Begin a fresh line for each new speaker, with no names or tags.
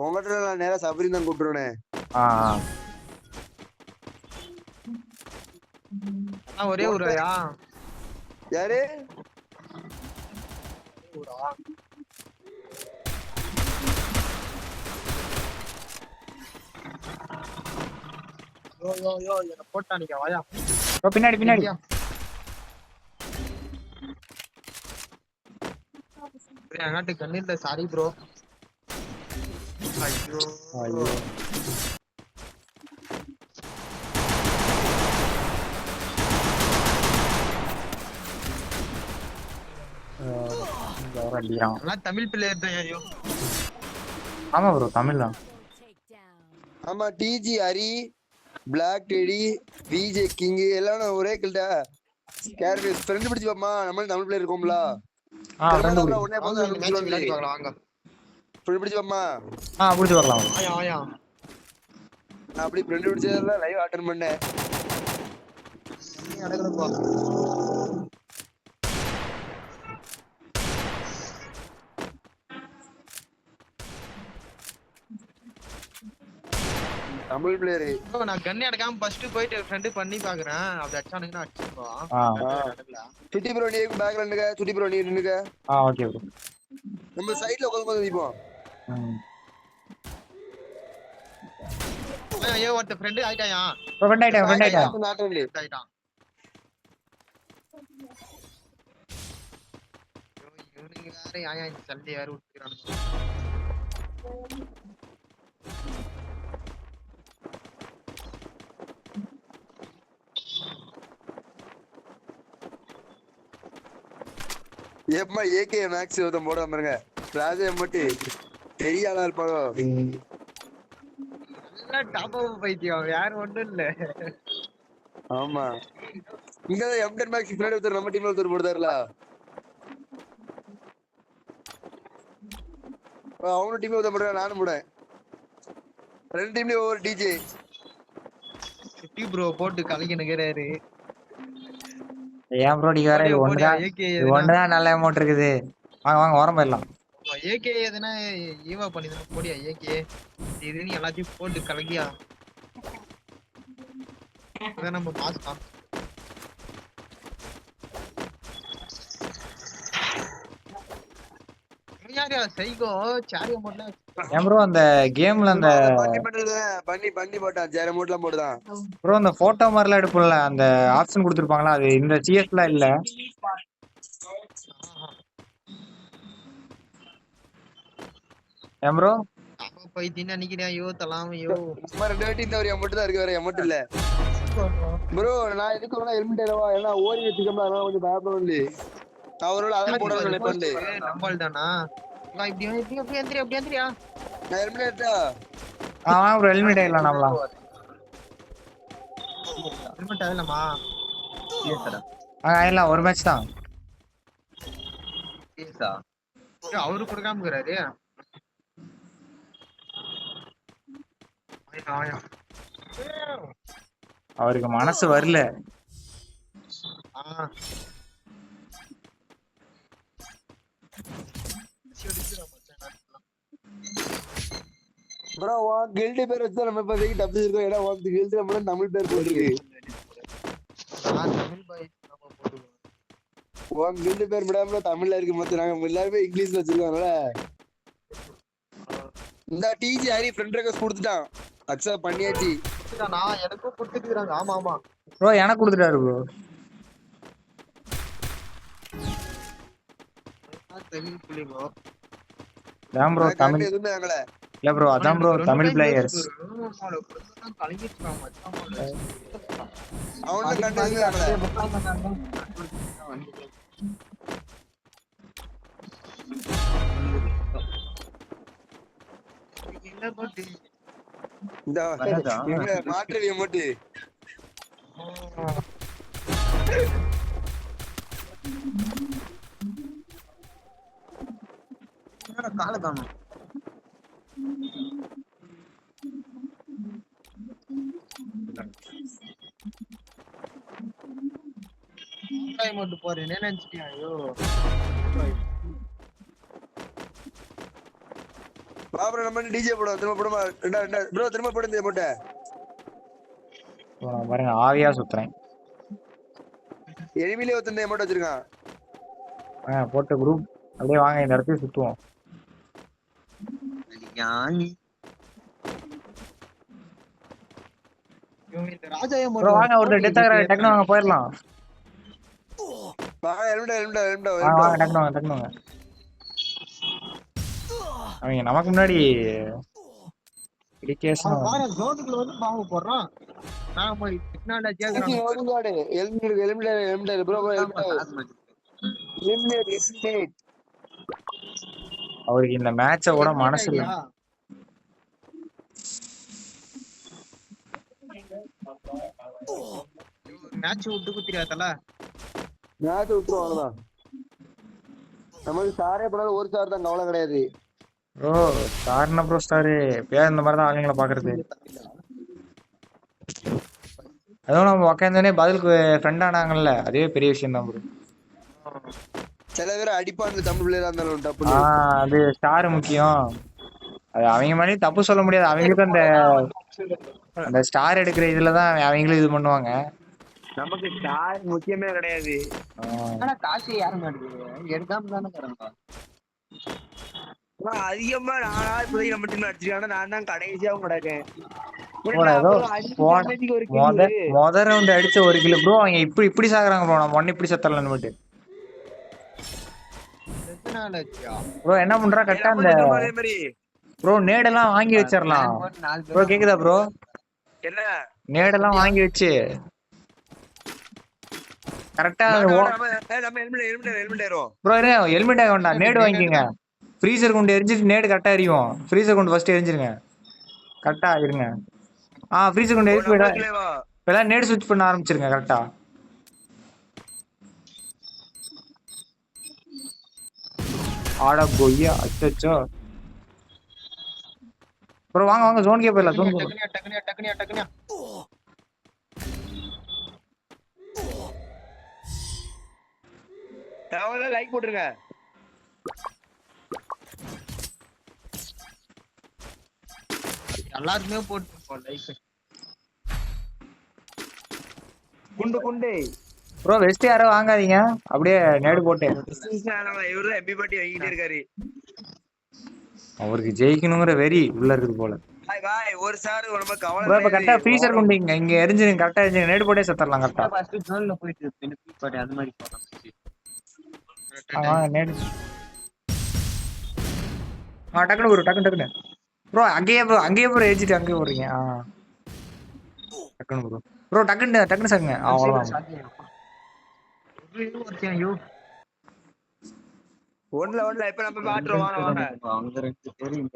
உங்ககிட்ட நான் நேரா சபரின்னு தான் கூப்பிட்டுருவேனே.
ஒரே ஊராயா?
யாரு?
போட்டா நீங்க வாயா.
பின்னாடி பின்னாடி.
நாட்டு கண்ணில்ல. Sorry bro. ஐயோ
ஐயோ
தமிழ் பிளேயர் தான். ஐயோ
ஆமா ப்ரோ தமிழ் தான்.
ஆமா DG Hari, black teddy, VJ king எல்லாம் ஒரே கில்டா. கேரக்டர் ஃப்ரெண்ட் பிடிச்சு பாமா. நம்ம தமிழ் பிளேயர் இருக்கோம்ல. உடனே போது
விளையாடி பார்க்கலாம் வாங்க.
ஃப்ரெண்ட் பிடிச்சு பாமா.
பிடிச்சு வரலாம்.
ஆயா ஆயா.
நான் அப்படி ஃப்ரெண்ட் பிடிச்சதெல்லாம் லைவ் அட்டெண்ட் பண்ணேன்.
நடக்குதுப்பா.
தமிழ் பிளேயர்.
நான் கண்ணே அடக்காம ஃபர்ஸ்ட் போயிட்டு ஃப்ரெண்ட் பண்ணி பாக்குறேன். அப்படி அச்சானுங்கன்னா அடிச்சுப்போம்.
சுட்டி ப்ரோ நீ பேக்ல நின்னுங்க. சுட்டி ப்ரோ நீ நின்னுங்க.
Okay bro.
நம்ம சைடுல உட்கார்ந்து நிப்போம்.
ஐயோ ஒருத்த ஃப்ரெண்ட் ஆயிட்டாயா?
ஃப்ரெண்ட் ஆயிட்டான்.
ஆயிட்டான். இவனுங்க வேற ஆயா இந்த சண்டை வேற விட்டுறானுங்க.
ஏப்பா ஏகே மேக்ஸ் ஒருத்தன் போட பாருங்க. ராஜே மட்டும் பெரிய ஆளா இருப்பாங்க.
டாப் அப் பைத்தியம் வேற ஒண்ணும் இல்ல.
ஆமா இங்க M10 மேக்ஸ் பின்னாடி ஒருத்தர் நம்ம டீம்ல ஒருத்தர் போடுதாருல. அவனோட டீம்ல ஒருத்தர் போடுறேன். நானும் போடுறேன். ரெண்டு டீம்லயும் ஒவ்வொரு டிஜே.
சுட்டி ப்ரோ போட்டு கலக்கினுக்கிறாரு.
ஏன் ப்ரோ நீங்க வேற ஒன்றுதான் நல்ல அமௌண்ட் இருக்குது. வாங்க வாங்க ஓரம் போயிடலாம்.
ஏகே எதுனா ஈவா பண்ணிதான் போடியா ஏகே. இது நீ எல்லாத்தையும் போட்டு கலக்கியா. அதான் நம்ம பாஸ்தான். யாரியா சைகோ சாரிய மோட்ல.
ஏன் ப்ரோ அந்த கேம்ல அந்த
பண்ணி போட்டான். ஜெர மோட்லாம் போடுதான்.
ப்ரோ அந்த போட்டோ மாதிரிலாம் எடுப்போம்ல அந்த ஆப்ஷன் கொடுத்துருப்பாங்களா அது இந்த சிஎஸ்ல இல்ல. ஏன் ப்ரோ
பைத்தியம் நினைக்கிறேன். ஐயோ தலாம். ஐயோ
சும்மா ரெண்டு வாட்டி இந்த ஒரு அமௌண்ட் தான் இருக்கு. வேற அமௌண்ட் இல்ல ப்ரோ. நான் எதுக்கு வேணா ஹெல்மெட் ஏறவா ஏன்னா ஓரி வச்சுக்கோமா. அதெல்லாம் கொஞ்சம் பயப்படணும். அவரோட அதான் போடணும்னு நினைப்பேன்.
நம்மள் தானா இப்படி இப்படி எப்படி எந்திரி அப்படி எந்திரியா.
நான் ஹெல்மெட் ஏற்றா.
ப்ரோ ஹெல்மெட் ஆயிடலாம் நம்மளாம்.
ஹெல்மெட் ஆயிடலாமா?
ஆயிடலாம். ஒரு மேட்ச் தான்.
அவரு கொடுக்காம இருக்கிறாரு.
அவருக்கு மனசு வரல.
ப்ரோ கில்ட் பேர் வச்சா நம்ம இப்போதைக்கு டப்பு இருக்கோம். ஏன்னா கில்ட் நம்ம தமிழ் பேர் போட்டுருக்கு. கில்ட் பேர் விடாம தமிழ்ல இருக்கு. மொத்தம் நாங்க எல்லாருமே இங்கிலீஷ்ல வச்சிருக்கோம்ல. இந்த டிஜி ஹரி ஃப்ரெண்ட் ரெக்வெஸ்ட் கொடுத்துட்டான். அக்செப்ட் பண்ணியாச்சு.
நான் எனக்கும் கொடுத்துக்கிறாங்க. ஆமா ஆமா
ப்ரோ எனக்கு கொடுத்துட்டாரு ப்ரோ.
தமிழ் புலிங்கோ.
அதான் ப்ரோ தமிழ்
எதுவுமே வாங்கல.
இல்ல ப்ரோ அதான் ப்ரோ தமிழ் பிளேயர்ஸ்.
அவனும் கண்டு வாங்கல. இந்த மாற்று அமௌண்ட்
கால காணும். மட்டும் போறேன் நினைச்சிட்டியா? ஐயோ
பாபுரம் நம்ம டிஜே போடுவோம் திரும்ப போடுமா ப்ரோ திரும்ப போடுங்க மூட்டை
நான் பாருங்க ஆவியா சுத்துறேன்.
எனிமிலே ஒருத்தன் மூட்டை வச்சிருக்கான்.
போட்ட குரூப் அப்படியே வாங்க இந்த இடத்துல சுத்துவோம்.
ஞானி இந்த ராஜா
ப்ரோ வாங்க ஒருத்தர் டெத் ஆகுறாரு, டக்குனு வாங்க போயிடலாம்.
வாங்க எலிமினேட்
வாங்க டக்குனு வாங்க டக்குனு வாங்க. அவங்க நமக்கு முன்னாடி இடிகேஷன்
பாரு ஜோனுக்குள்ள வந்து பாம்பு போடுறான். நான் போய் டெக்னாலஜியா
எலிமினேட் ப்ரோ எலிமினேட் எஸ்கேட்.
அவருக்கு இந்த மேட்சை கூட மனசு இல்ல.
மேட்ச் விட்டு குத்திராதல
மேட்ச் விட்டுரும் அவ்வளவுதான். நமக்கு ஸ்டாரே போடாத ஒரு ஸ்டார் தான் கவலை கிடையாது.
ப்ரோ ஸ்டார்னா ப்ரோ ஸ்டாரு பேர் இந்த மாதிரி தான் ஆளுங்களை பாக்குறது. அதுவும் நம்ம உக்காந்தோடனே பதிலுக்கு ஃப்ரெண்ட் ஆனாங்கல்ல, அதே பெரிய விஷயம் தான் ப்ரோ.
சில பேர் அடிப்பாங்க தமிழ் பிள்ளையா இருந்தாலும் தப்பு.
அது ஸ்டார் முக்கியம். அது அவங்க மேலே தப்பு சொல்ல முடியாது. அவங்களுக்கு அந்த ஸ்டார் எடுக்கிற இதுலதான் அவங்களும் இது பண்ணுவாங்க.
நமக்கு ஸ்டார் முக்கியமே கிடையாது.
ஆனா காசு யாரும் மாட்டேங்குது எடுக்காம தானே தரணும்.
அதிகமா நானா இப்போதைக்கு நம்ம டீம்ல அடிச்சிருக்காங்க. நான் தான் கடைசியாவும் கிடக்கேன்.
மொத ரவுண்ட் அடிச்ச 1 கிலோ ப்ரோ. அவங்க இப்படி சாகுறாங்க ப்ரோ. நம்ம ஒன்னு இப்படி செத்தரலான்னு போட்டு ப்ரோ என்ன பண்றா கரெக்டா அந்த ப்ரோ நேடெல்லாம் வாங்கி வச்சிடலாம் ப்ரோ. கேக்குதா ப்ரோ?
என்ன
நேடெல்லாம் வாங்கி வச்சு கரெக்டா ப்ரோ ஹெல்மெட் ஆக வேண்டாம், நேடு வாங்கிக்கோங்க. ஃப்ரீசர் கொண்டு எரிஞ்சிட்டு நேடு கரெக்டா எரியும். ஃப்ரீசர் கொண்டு ஃபர்ஸ்ட் எரிஞ்சிருங்க. கரெக்டா இருங்க. ஃப்ரீசர் கொண்டு எரிச்சு போயிட இப்பெல்லாம் நேடு ஸ்விட்ச் பண்ண ஆரம்பிச்சிருங்க கரெக்டா. ஆடா பொய்யா அச்சோ ப்ரோ. வாங்க வாங்க ஜோன் கே போயிடலாம். ஜோன்
டக்குனியா
லைக் போட்டுருங்க.
எல்லாருமே போட்டு லைக்.
குண்டு
ப்ரோ வெஸ்ட் யாரோ வாங்காதீங்க, அப்படியே நேடு போட்டு.
இவரு எம்பி பாட்டி வாங்கிட்டே இருக்காரு.
அவருக்கு ஜெயிக்கணுங்கிற வெறி உள்ள இருக்குது போல.
ஒரு சார் ரொம்ப கவலை.
இப்ப கரெக்டா ஃப்ரீசர் கொண்டு இங்க எரிஞ்சிருங்க. கரெக்டா எரிஞ்சிருங்க. நேடு போட்டே செத்தரலாம் கரெக்டா.
ஃபர்ஸ்ட் ஜோன்ல போயிட்டு அது மாதிரி போறோம்.
நேடு டக்குனு ப்ரோ டக்குனு ப்ரோ. அங்கேயே ப்ரோ எரிஞ்சிட்டு அங்கேயே போடுறீங்க. டக்குனு ப்ரோ டக்குனு சாங்க. அவ்வளவுதான்.
ஒண்ணுல இப்ப நம்ம பாத்துறோம். வாங்க
அவங்க 2 பேரும்